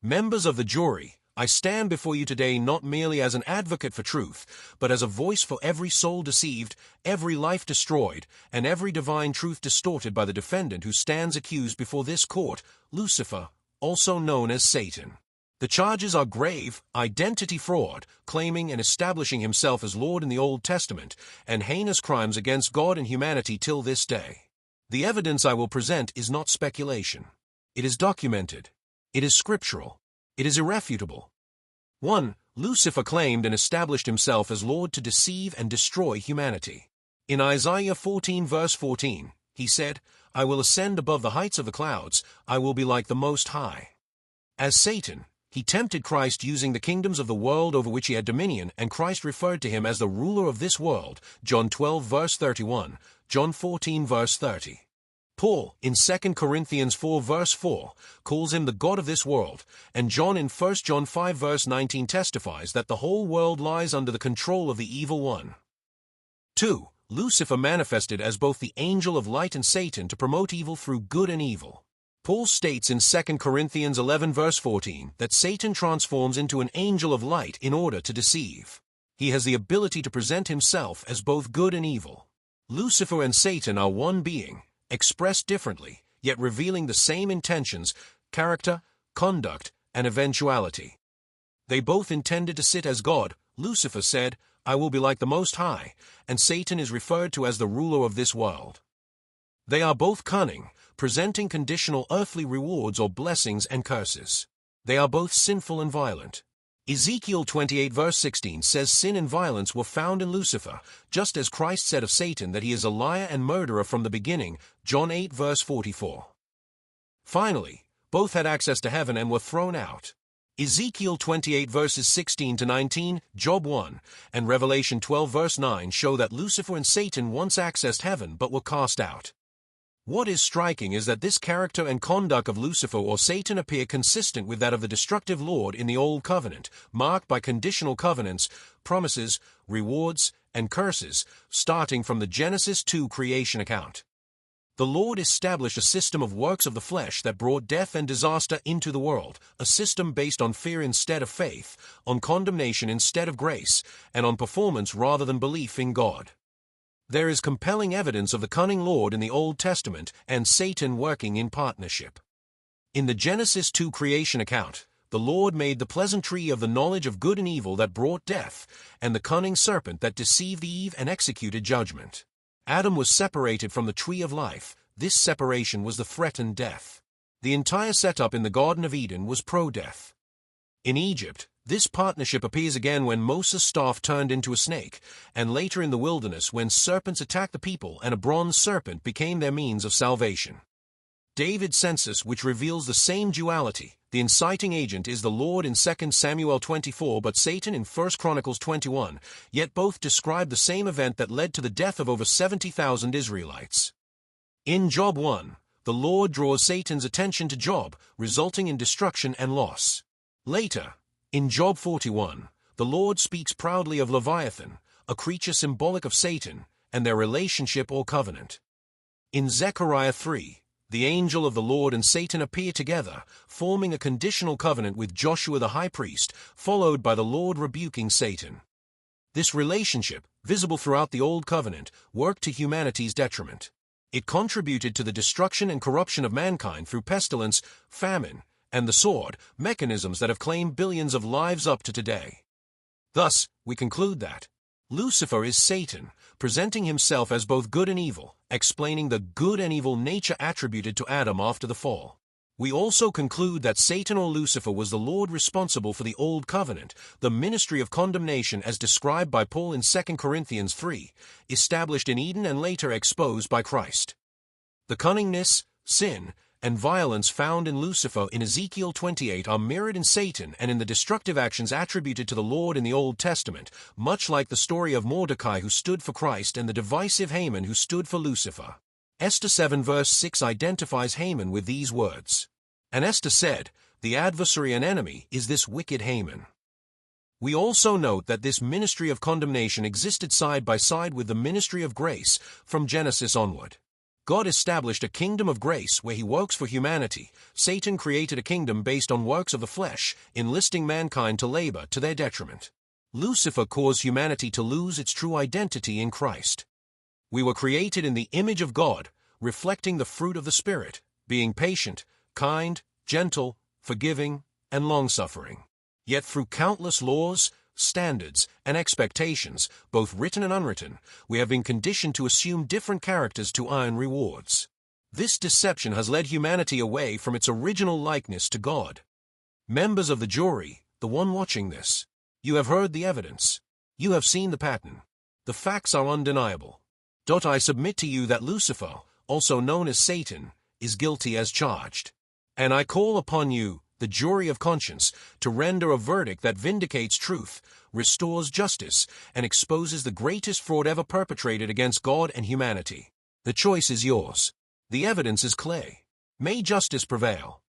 Members of the jury, I stand before you today not merely as an advocate for truth, but as a voice for every soul deceived, every life destroyed, and every divine truth distorted by the defendant who stands accused before this court, Lucifer, also known as Satan. The charges are grave: identity fraud, claiming and establishing himself as Lord in the Old Testament, and heinous crimes against God and humanity till this day. The evidence I will present is not speculation. It is documented. It is scriptural. It is irrefutable. 1. Lucifer claimed and established himself as Lord to deceive and destroy humanity. In Isaiah 14 verse 14, he said, "I will ascend above the heights of the clouds, I will be like the Most High." As Satan, he tempted Christ using the kingdoms of the world over which he had dominion, and Christ referred to him as the ruler of this world, John 12 verse 31, John 14 verse 30. Paul, in 2 Corinthians 4 verse 4, calls him the God of this world, and John in 1 John 5 verse 19 testifies that the whole world lies under the control of the evil one. 2. Lucifer manifested as both the angel of light and Satan to promote evil through good and evil. Paul states in 2 Corinthians 11 verse 14 that Satan transforms into an angel of light in order to deceive. He has the ability to present himself as both good and evil. Lucifer and Satan are one being, expressed differently, yet revealing the same intentions, character, conduct, and eventuality. They both intended to sit as God. Lucifer said, "I will be like the Most High," and Satan is referred to as the ruler of this world. They are both cunning, presenting conditional earthly rewards or blessings and curses. They are both sinful and violent. Ezekiel 28 verse 16 says sin and violence were found in Lucifer, just as Christ said of Satan that he is a liar and murderer from the beginning, John 8 verse 44. Finally, both had access to heaven and were thrown out. Ezekiel 28 verses 16 to 19, Job 1, and Revelation 12 verse 9 show that Lucifer and Satan once accessed heaven but were cast out. What is striking is that this character and conduct of Lucifer or Satan appear consistent with that of the destructive Lord in the Old Covenant, marked by conditional covenants, promises, rewards, and curses, starting from the Genesis 2 creation account. The Lord established a system of works of the flesh that brought death and disaster into the world, a system based on fear instead of faith, on condemnation instead of grace, and on performance rather than belief in God. There is compelling evidence of the cunning Lord in the Old Testament and Satan working in partnership. In the Genesis 2 creation account, the Lord made the pleasant tree of the knowledge of good and evil that brought death, and the cunning serpent that deceived Eve and executed judgment. Adam was separated from the tree of life. This separation was the threatened death. The entire setup in the Garden of Eden was pro-death. In Egypt, this partnership appears again when Moses' staff turned into a snake, and later in the wilderness when serpents attacked the people and a bronze serpent became their means of salvation. David's census, which reveals the same duality, the inciting agent is the Lord in 2 Samuel 24 but Satan in 1 Chronicles 21, yet both describe the same event that led to the death of over 70,000 Israelites. In Job 1, the Lord draws Satan's attention to Job, resulting in destruction and loss. Later, in Job 41, the Lord speaks proudly of Leviathan, a creature symbolic of Satan, and their relationship or covenant. In Zechariah 3, the angel of the Lord and Satan appear together, forming a conditional covenant with Joshua the high priest, followed by the Lord rebuking Satan. This relationship, visible throughout the Old Covenant, worked to humanity's detriment. It contributed to the destruction and corruption of mankind through pestilence, famine, and the sword, mechanisms that have claimed billions of lives up to today. Thus, we conclude that Lucifer is Satan, presenting himself as both good and evil, explaining the good and evil nature attributed to Adam after the fall. We also conclude that Satan or Lucifer was the Lord responsible for the Old Covenant, the ministry of condemnation as described by Paul in 2 Corinthians 3, established in Eden and later exposed by Christ. The cunningness, sin, and violence found in Lucifer in Ezekiel 28 are mirrored in Satan and in the destructive actions attributed to the Lord in the Old Testament, much like the story of Mordecai who stood for Christ and the divisive Haman who stood for Lucifer. Esther 7 verse 6 identifies Haman with these words. And Esther said, "The adversary and enemy is this wicked Haman." We also note that this ministry of condemnation existed side by side with the ministry of grace from Genesis onward. God established a kingdom of grace where he works for humanity. Satan created a kingdom based on works of the flesh, enlisting mankind to labor to their detriment. Lucifer caused humanity to lose its true identity in Christ. We were created in the image of God, reflecting the fruit of the Spirit, being patient, kind, gentle, forgiving, and long-suffering. Yet through countless laws, standards, and expectations, both written and unwritten, we have been conditioned to assume different characters to earn rewards. This deception has led humanity away from its original likeness to God. Members of the jury, the one watching this, you have heard the evidence. You have seen the pattern. The facts are undeniable. I submit to you that Lucifer, also known as Satan, is guilty as charged. And I call upon you, the jury of conscience, to render a verdict that vindicates truth, restores justice, and exposes the greatest fraud ever perpetrated against God and humanity. The choice is yours. The evidence is clear. May justice prevail.